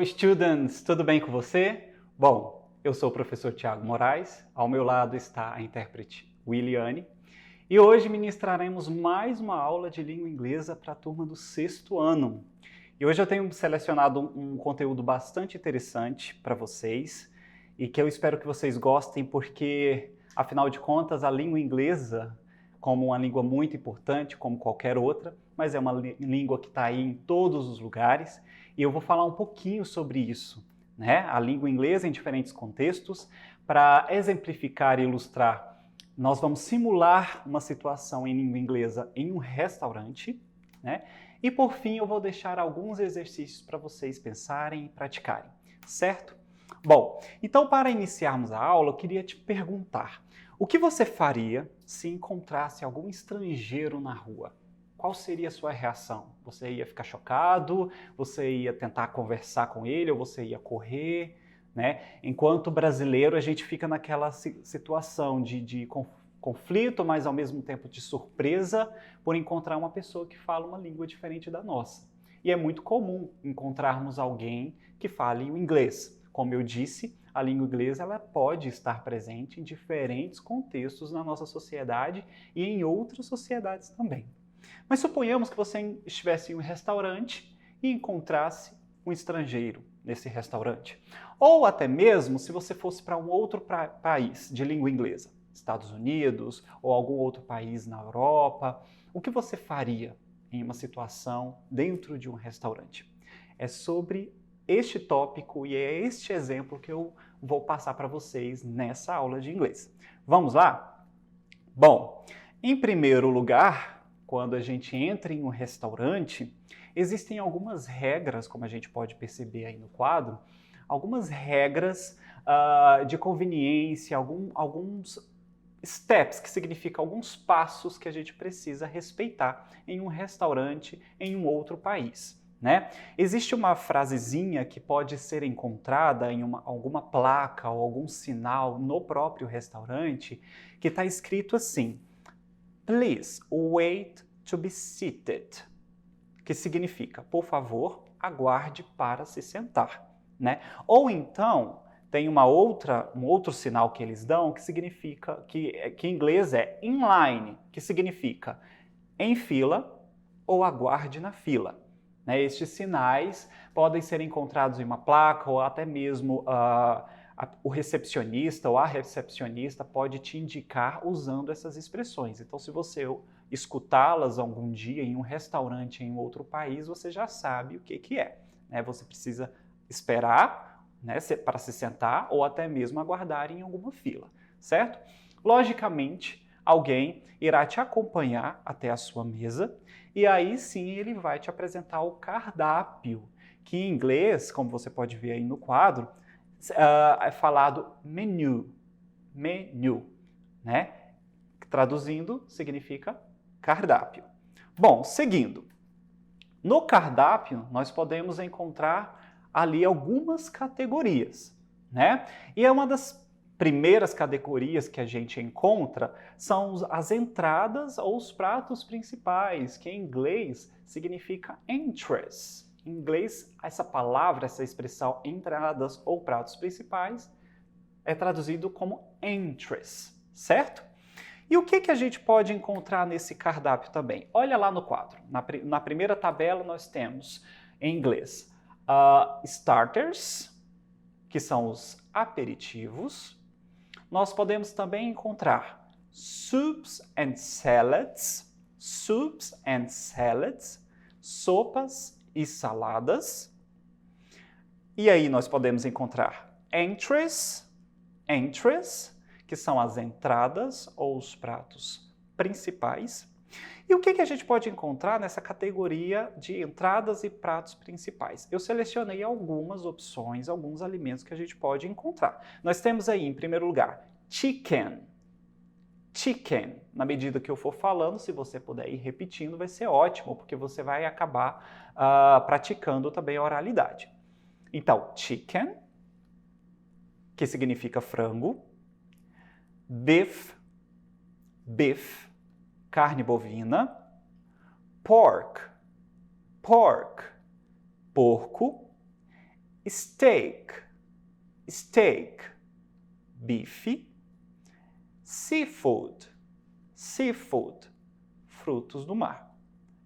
students! Tudo bem com você? Bom, eu sou o professor Tiago Moraes, ao meu lado está a intérprete Williane e hoje ministraremos mais uma aula de língua inglesa para a turma do sexto ano. E hoje eu tenho selecionado um conteúdo bastante interessante para vocês e que eu espero que vocês gostem porque, afinal de contas, a língua inglesa, como uma língua muito importante, como qualquer outra, mas é uma língua que está aí em todos os lugares, e eu vou falar um pouquinho sobre isso, né? A língua inglesa em diferentes contextos. Para exemplificar e ilustrar, nós vamos simular uma situação em língua inglesa em um restaurante, né? E por fim eu vou deixar alguns exercícios para vocês pensarem e praticarem, certo? Bom, então para iniciarmos a aula, eu queria te perguntar, o que você faria se encontrasse algum estrangeiro na rua? Qual seria a sua reação? Você ia ficar chocado? Você ia tentar conversar com ele? Ou você ia correr? Né? Enquanto brasileiro, a gente fica naquela situação de conflito, mas ao mesmo tempo de surpresa por encontrar uma pessoa que fala uma língua diferente da nossa. E é muito comum encontrarmos alguém que fale o inglês. Como eu disse, a língua inglesa ela pode estar presente em diferentes contextos na nossa sociedade e em outras sociedades também. Mas suponhamos que você estivesse em um restaurante e encontrasse um estrangeiro nesse restaurante. Ou até mesmo se você fosse para um outro país de língua inglesa, Estados Unidos ou algum outro país na Europa, o que você faria em uma situação dentro de um restaurante? É sobre este tópico e é este exemplo que eu vou passar para vocês nessa aula de inglês. Vamos lá? Bom, em primeiro lugar, quando a gente entra em um restaurante, existem algumas regras, como a gente pode perceber aí no quadro, algumas regras de conveniência, alguns steps, que significa alguns passos que a gente precisa respeitar em um restaurante em um outro país. Né? Existe uma frasezinha que pode ser encontrada em alguma placa ou algum sinal no próprio restaurante que está escrito assim: Please wait to be seated, que significa, por favor, aguarde para se sentar. Né? Ou então, tem um outro sinal que eles dão que significa, que em inglês é inline, que significa em fila ou aguarde na fila. Né? Estes sinais podem ser encontrados em uma placa ou até mesmo o recepcionista ou a recepcionista pode te indicar usando essas expressões. Então, se você escutá-las algum dia em um restaurante em outro país, você já sabe o que é. Né? Você precisa esperar, né, para se sentar ou até mesmo aguardar em alguma fila, certo? Logicamente, alguém irá te acompanhar até a sua mesa e aí sim ele vai te apresentar o cardápio, que em inglês, como você pode ver aí no quadro, é falado menu, né? Traduzindo, significa cardápio. Bom, seguindo. No cardápio, nós podemos encontrar ali algumas categorias, né? E é uma das primeiras categorias que a gente encontra são as entradas ou os pratos principais, que em inglês significa entries. Em inglês, essa palavra, essa expressão entradas ou pratos principais é traduzido como entries, certo? E o que a gente pode encontrar nesse cardápio também? Olha lá no quadro. Na primeira tabela nós temos, em inglês, starters, que são os aperitivos. Nós podemos também encontrar soups and salads, sopas e saladas. E aí nós podemos encontrar entries, que são as entradas ou os pratos principais. E o que a gente pode encontrar nessa categoria de entradas e pratos principais? Eu selecionei algumas opções, alguns alimentos que a gente pode encontrar. Nós temos aí, em primeiro lugar, chicken. Na medida que eu for falando, se você puder ir repetindo, vai ser ótimo, porque você vai acabar praticando também a oralidade. Então, chicken, que significa frango. Beef, carne bovina. Pork, porco. steak, steak, bife. Seafood, seafood, frutos do mar.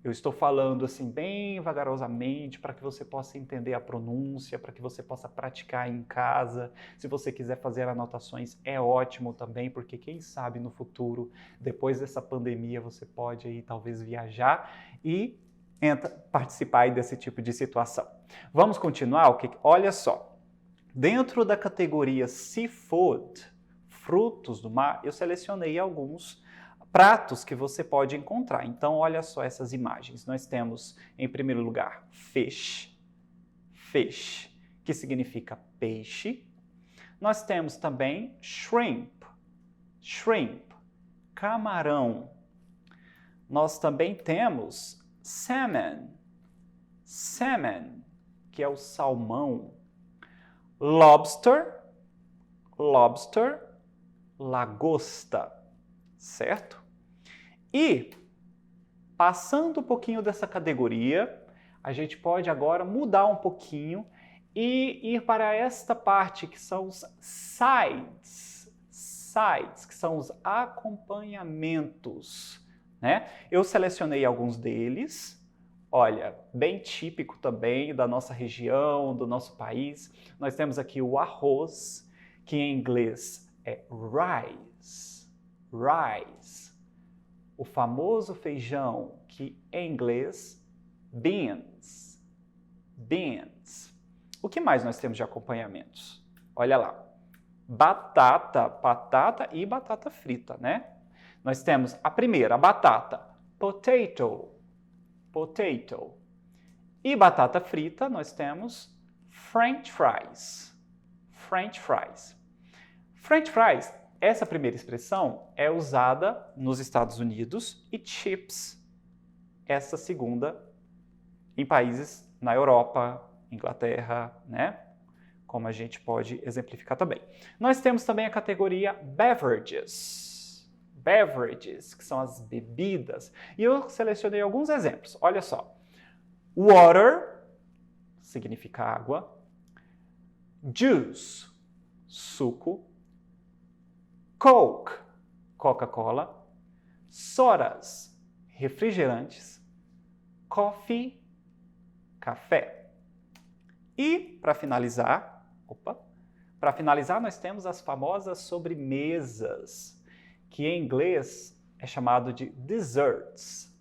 Eu estou falando assim bem vagarosamente para que você possa entender a pronúncia, para que você possa praticar em casa. Se você quiser fazer anotações, é ótimo também, porque quem sabe no futuro, depois dessa pandemia, você pode aí talvez viajar e participar aí desse tipo de situação. Vamos continuar? Olha só, dentro da categoria seafood, frutos do mar, eu selecionei alguns pratos que você pode encontrar. Então, olha só essas imagens. Nós temos, em primeiro lugar, fish, fish, que significa peixe. Nós temos também shrimp, shrimp, camarão. Nós também temos salmon, salmon, que é o salmão. Lobster, lobster, lagosta, certo? E, passando um pouquinho dessa categoria, a gente pode agora mudar um pouquinho e ir para esta parte que são os sides, sides, que são os acompanhamentos, né? Eu selecionei alguns deles, olha, bem típico também da nossa região, do nosso país. Nós temos aqui o arroz, que em inglês é rice, rice. O famoso feijão, que em inglês, beans, beans. O que mais nós temos de acompanhamentos? Olha lá, batata, batata e batata frita, né? Nós temos a primeira, a batata, potato, potato. E batata frita, nós temos French fries, French fries. French fries, essa primeira expressão é usada nos Estados Unidos e chips, essa segunda em países na Europa, Inglaterra, né? Como a gente pode exemplificar também. Nós temos também a categoria beverages, beverages, que são as bebidas. E eu selecionei alguns exemplos. Olha só. Water significa água. Juice, suco. Coke, Coca-Cola. Sodas, refrigerantes. Coffee, café. E, para finalizar, nós temos as famosas sobremesas, que em inglês é chamado de desserts.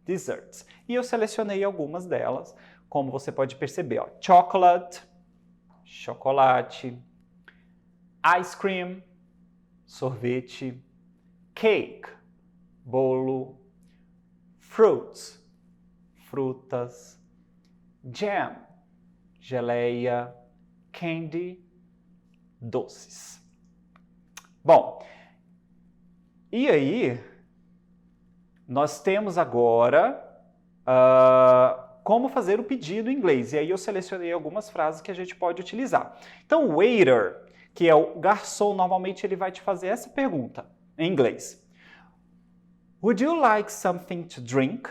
Desserts. E eu selecionei algumas delas, como você pode perceber, ó, chocolate, chocolate, ice cream, sorvete, cake, bolo, fruits, frutas, jam, geleia, candy, doces. Bom, e aí nós temos agora como fazer o pedido em inglês. E aí eu selecionei algumas frases que a gente pode utilizar. Então, o waiter, que é o garçom, normalmente ele vai te fazer essa pergunta em inglês. Would you like something to drink?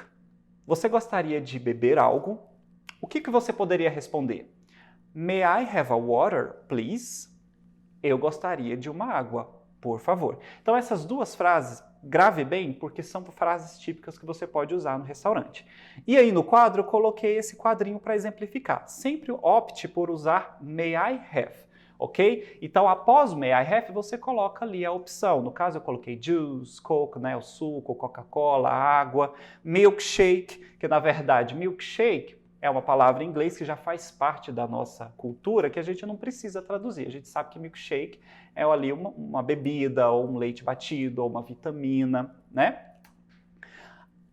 Você gostaria de beber algo? O que você poderia responder? May I have a water, please? Eu gostaria de uma água, por favor. Então essas duas frases, grave bem, porque são frases típicas que você pode usar no restaurante. E aí no quadro eu coloquei esse quadrinho para exemplificar. Sempre opte por usar may I have. Ok? Então, após o may I have, você coloca ali a opção. No caso, eu coloquei juice, coke, né, o suco, Coca-Cola, água, milkshake, que na verdade, milkshake é uma palavra em inglês que já faz parte da nossa cultura, que a gente não precisa traduzir. A gente sabe que milkshake é ali uma bebida, ou um leite batido, ou uma vitamina, né?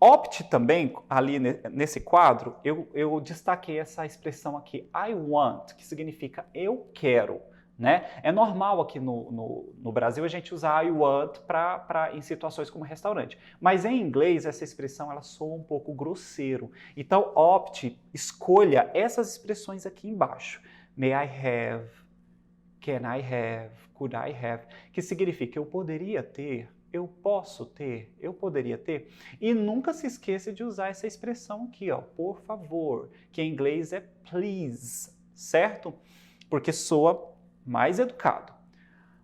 Opte também, ali nesse quadro, eu destaquei essa expressão aqui, I want, que significa eu quero. Né? É normal aqui no Brasil a gente usar I want em situações como restaurante. Mas em inglês essa expressão ela soa um pouco grosseiro. Então escolha essas expressões aqui embaixo. May I have, can I have, could I have, que significa eu poderia ter, eu posso ter, eu poderia ter. E nunca se esqueça de usar essa expressão aqui, ó, por favor, que em inglês é please. certo? Porque soa mais educado,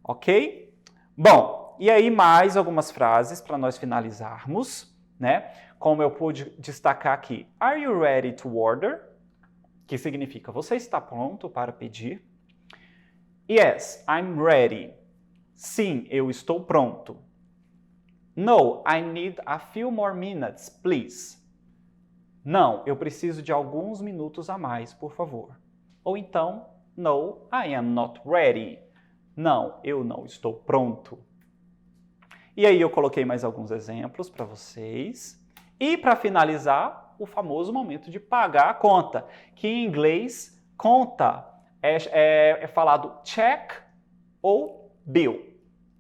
ok? Bom, e aí mais algumas frases para nós finalizarmos, né? Como eu pude destacar aqui, are you ready to order? Que significa, você está pronto para pedir? Yes, I'm ready. Sim, eu estou pronto. No, I need a few more minutes, please. Não, eu preciso de alguns minutos a mais, por favor. Ou então, no, I am not ready. Não, eu não estou pronto. E aí eu coloquei mais alguns exemplos para vocês. E para finalizar, o famoso momento de pagar a conta, que em inglês, conta é falado check ou bill.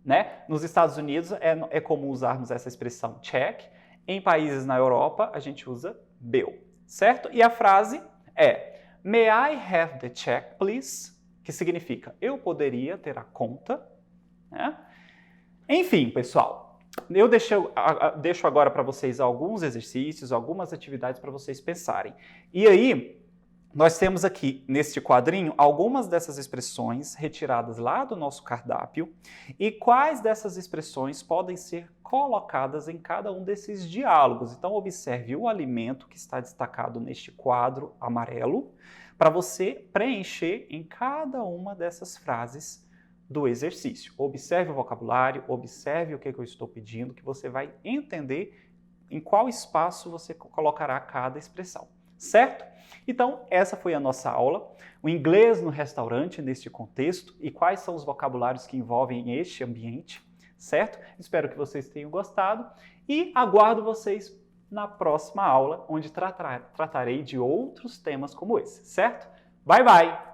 Né? Nos Estados Unidos é comum usarmos essa expressão check. Em países na Europa, a gente usa bill, certo? E a frase é May I have the check, please? Que significa, eu poderia ter a conta? Né? Enfim, pessoal, eu deixo agora para vocês alguns exercícios, algumas atividades para vocês pensarem. E aí, nós temos aqui, neste quadrinho, algumas dessas expressões retiradas lá do nosso cardápio e quais dessas expressões podem ser colocadas em cada um desses diálogos. Então, observe o alimento que está destacado neste quadro amarelo para você preencher em cada uma dessas frases do exercício. Observe o vocabulário, observe o que eu estou pedindo, que você vai entender em qual espaço você colocará cada expressão, certo? Então, essa foi a nossa aula, o inglês no restaurante neste contexto e quais são os vocabulários que envolvem este ambiente, certo? Espero que vocês tenham gostado e aguardo vocês na próxima aula, onde tratarei de outros temas como esse, certo? Bye, bye!